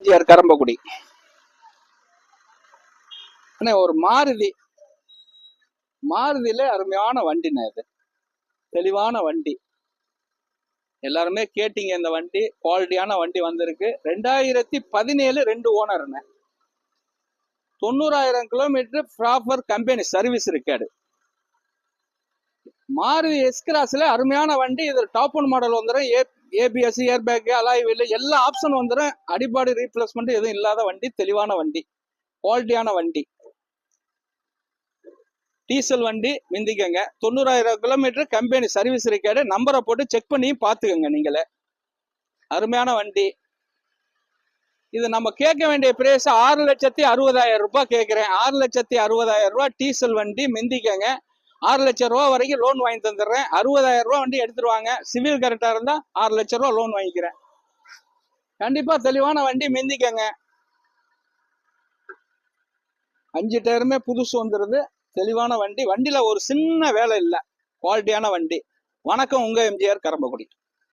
எம்ஜிஆர் கரம்பக்குடி. ஒரு மாருதியில அருமையான வண்டிண்ணே. இது தெளிவான வண்டி, எல்லாருமே கேட்டீங்க. இந்த வண்டி குவாலிட்டியான வண்டி வந்திருக்கு. 2017 2 ஓனர்ண்ணே. 90,000 kilometre proper company service record. Maruti எஸ்கிராஸ்ல அருமையான வண்டி. இது டாப் ஒன் மாடல் வந்துடும். ABS, air bag, alloy wheel எல்லா ஆப்ஷன் வந்துடும். அடிபாடி ரீப்ளேஸ்மெண்ட் எதுவும் இல்லாத வண்டி, தெளிவான வண்டி, குவாலிட்டியான வண்டி, டீசல் வண்டி. மிந்திக்கங்க. 90,000 கிலோமீட்டர் கம்பெனி சர்வீஸ் ரெக்கார்டு. நம்பரை போட்டு செக் பண்ணி பார்த்துக்கோங்க நீங்களே. அருமையான வண்டி. இது நம்ம கேட்க வேண்டிய பிரைஸ் 6,60,000 ரூபாய் கேட்கிறேன். 6,60,000 ரூபாய் டீசல் வண்டி. மிந்திக்கங்க. 6 லட்சம் ரூபா வரைக்கும் லோன் வாங்கி தந்துடுறேன். 60,000 ரூபா வண்டி எடுத்துருவாங்க. சிவில் கரெக்டா இருந்தா 6 லட்சம் ரூபா லோன் வாங்கிக்கிறேன். கண்டிப்பா தெளிவான வண்டி. மிந்திக்கங்க. 5 டயருமே புதுசு வந்துருது. தெளிவான வண்டி. வண்டியில ஒரு சின்ன வேலை இல்லை. குவாலிட்டியான வண்டி. வணக்கம், உங்க எம்ஜிஆர் கரம்பக்குடி.